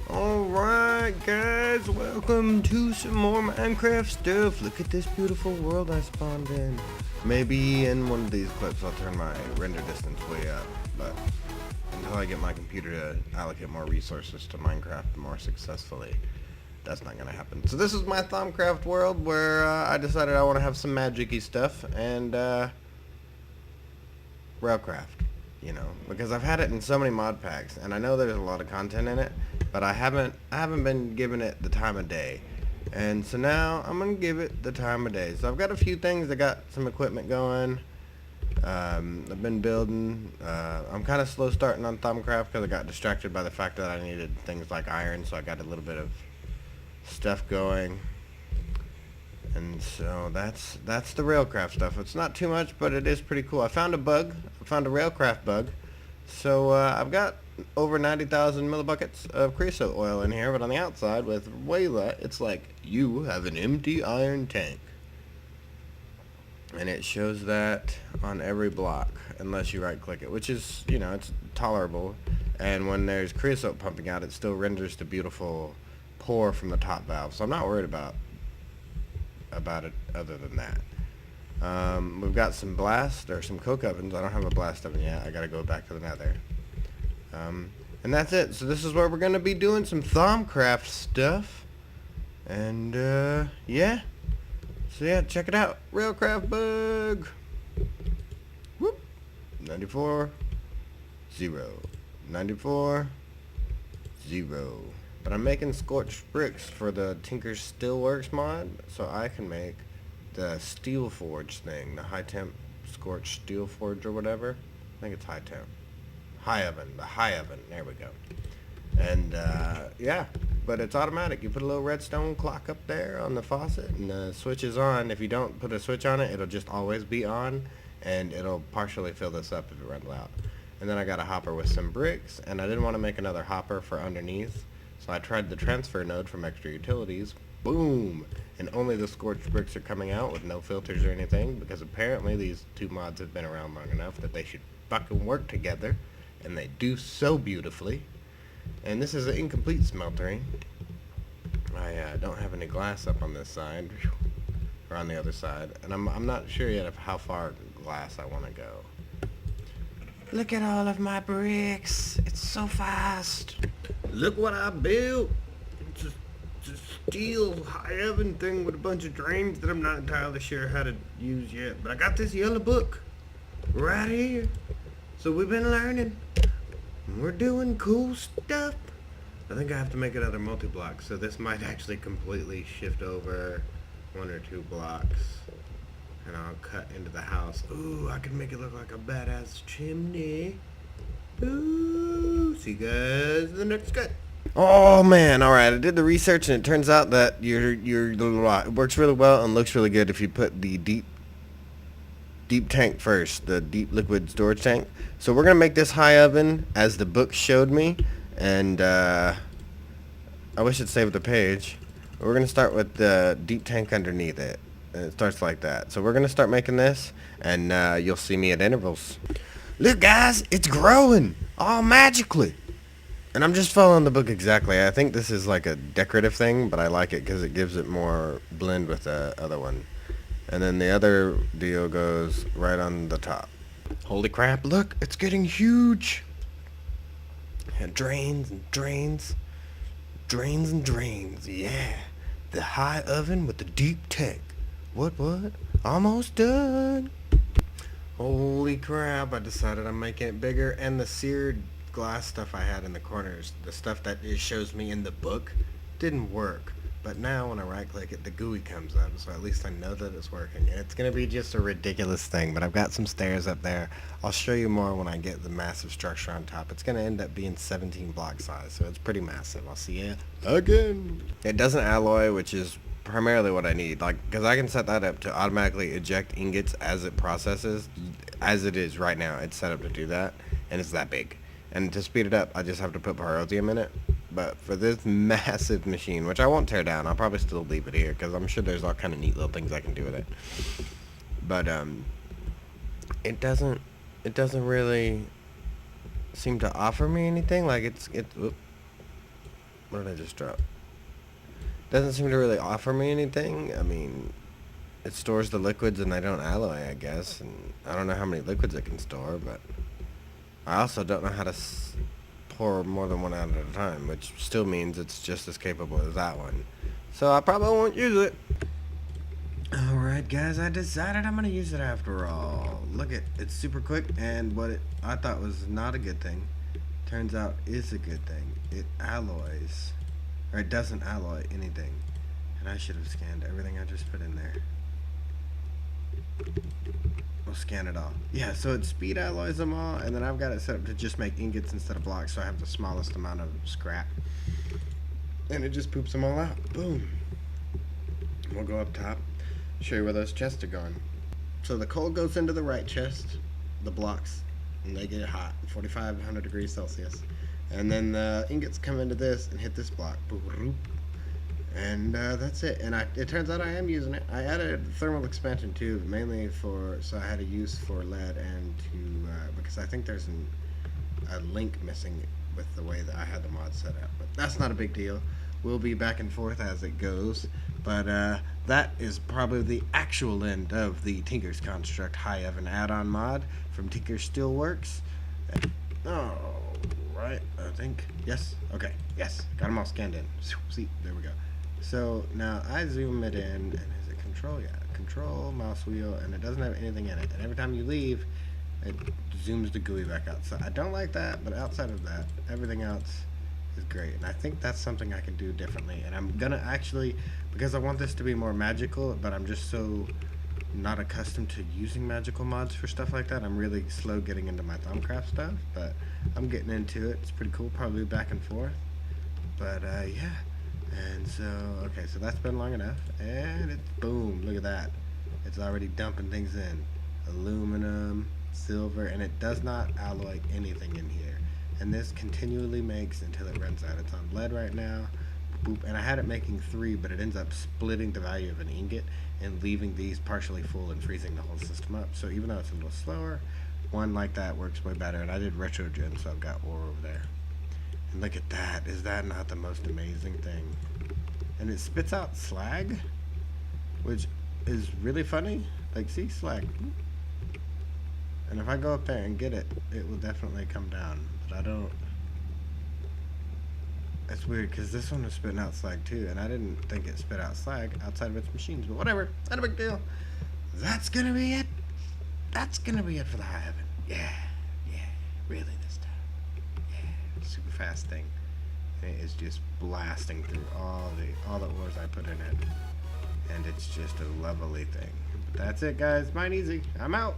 Alright guys, welcome to some more Minecraft stuff. Look at this beautiful world I spawned in. Maybe in one of these clips I'll turn my render distance way up, but until I get my computer to allocate more resources to Minecraft more successfully, that's not gonna happen. So this is my Thaumcraft world where I decided I want to have some magic-y stuff and Railcraft, you know, because I've had it in so many mod packs, and I know there's a lot of content in it, but I haven't been giving it the time of day, and so now I'm gonna give it the time of day. So I've got a few things. I got some equipment going. I've been building. I'm kind of slow starting on Thaumcraft because I got distracted by the fact that I needed things like iron, so I got a little bit of stuff going. And so that's the Railcraft stuff. It's not too much, but it is pretty cool. I found a bug. I found a Railcraft bug. So I've got over 90,000 millibuckets of creosote oil in here, but on the outside with Wayla, it's like you have an empty iron tank. And it shows that on every block, unless you right click it, which is, you know, it's tolerable. And when there's creosote pumping out, it still renders the beautiful pour from the top valve. So I'm not worried about it other than that. We've got some some coke ovens. I don't have a blast oven yet. I gotta go back to the nether. And that's it. So this is where we're gonna be doing some Thaumcraft stuff. And yeah. So yeah, check it out. Railcraft bug. Whoop. 94 0. 94 0. But I'm making scorched bricks for the Tinker's Steelworks mod, so I can make the steel forge thing, the high temp scorched steel forge or whatever. I think it's high temp. High oven, the high oven, there we go. And yeah, but it's automatic. You put a little redstone clock up there on the faucet and the switch is on. If you don't put a switch on it, it'll just always be on, and it'll partially fill this up if it runs out. And then I got a hopper with some bricks, and I didn't want to make another hopper for underneath. So I tried the transfer node from extra utilities. Boom! And only the scorched bricks are coming out with no filters or anything, because apparently these two mods have been around long enough that they should fucking work together, and they do so beautifully. And this is an incomplete smeltery. I don't have any glass up on this side, or on the other side, and I'm not sure yet of how far glass I want to go. Look at all of my bricks. It's so fast. Look what I built. It's a steel high oven thing with a bunch of drains that I'm not entirely sure how to use yet. But I got this yellow book right here. So we've been learning. We're doing cool stuff. I think I have to make another multi-block. So this might actually completely shift over 1 or 2 blocks. And I'll cut into the house. Ooh, I can make it look like a badass chimney. Ooh, see you guys in the next cut. Oh man, alright, I did the research and it turns out that it works really well and looks really good if you put the deep tank first, the deep liquid storage tank. So we're gonna make this high oven as the book showed me, and I wish it saved the page. We're gonna start with the deep tank underneath it. And it starts like that. So we're going to start making this, and you'll see me at intervals. Look, guys, it's growing all magically. And I'm just following the book exactly. I think this is like a decorative thing, but I like it because it gives it more blend with the other one. And then the other deal goes right on the top. Holy crap, look, it's getting huge. It drains and drains. Drains and drains, yeah. The high oven with the deep tank. What? Almost done. Holy crap, I decided I'm making it bigger, and the seared glass stuff I had in the corners, the stuff that it shows me in the book, didn't work. But now when I right click it, the GUI comes up, so at least I know that it's working. And it's going to be just a ridiculous thing, but I've got some stairs up there. I'll show you more when I get the massive structure on top. It's going to end up being 17 block size, so it's pretty massive. I'll see you again. It doesn't alloy, which is primarily what I need, like, because I can set that up to automatically eject ingots as it processes. As it is right now, it's set up to do that, and it's that big. And to speed it up, I just have to put pyrotheum in it. But for this massive machine, which I won't tear down, I'll probably still leave it here because I'm sure there's all kind of neat little things I can do with it. But it doesn't really seem to offer me anything. Like it's What did I just drop? Doesn't seem to really offer me anything. I mean, it stores the liquids and I don't alloy, I guess. And I don't know how many liquids it can store, but I also don't know how to pour more than one out at a time, which still means it's just as capable as that one. So I probably won't use it. Alright guys, I decided I'm going to use it after all. Look it's super quick, and what I thought was not a good thing turns out is a good thing. It alloys, or it doesn't alloy anything. And I should have scanned everything I just put in there. We'll scan it all. Yeah, so it speed alloys them all, and then I've got it set up to just make ingots instead of blocks, so I have the smallest amount of scrap. And it just poops them all out. Boom. We'll go up top, show you where those chests are going. So the coal goes into the right chest, the blocks, and they get hot, 4,500 degrees Celsius. And then the ingots come into this and hit this block. Boop. And that's it. And it turns out I am using it. I added thermal expansion too, mainly so I had a use for lead and because I think there's a link missing with the way that I had the mod set up. But that's not a big deal. We'll be back and forth as it goes. But that is probably the actual end of the Tinker's Construct High Oven add-on mod from Tinker's Steelworks. Oh, right, I think. Yes, okay, yes. Got them all scanned in. See, there we go. So now I zoom it in, and is it control? Yeah, control, mouse wheel, and it doesn't have anything in it. And every time you leave, it zooms the GUI back out. So I don't like that, but outside of that, everything else is great. And I think that's something I can do differently. And I'm gonna actually, because I want this to be more magical, but I'm just so not accustomed to using magical mods for stuff like that. I'm really slow getting into my Thumbcraft stuff, but I'm getting into it. It's pretty cool, probably back and forth. But yeah. And so, okay, so that's been long enough, and it's boom, look at that. It's already dumping things in. Aluminum, silver, and it does not alloy anything in here. And this continually makes until it runs out. It's on lead right now, boop, and I had it making 3, but it ends up splitting the value of an ingot and leaving these partially full and freezing the whole system up. So even though it's a little slower, one like that works way better, and I did retrogen, so I've got ore over there. And look at that. Is that not the most amazing thing? And it spits out slag, which is really funny. Like, see, slag. And if I go up there and get it, it will definitely come down. But I don't. That's weird, because this one was spitting out slag too, and I didn't think it spit out slag outside of its machines. But whatever. Not a big deal. That's going to be it. That's going to be it for the High Oven. Yeah. Really this time. Super fast thing. And it is just blasting through all the ores I put in it, and it's just a lovely thing. But that's it, guys. Mine easy. I'm out.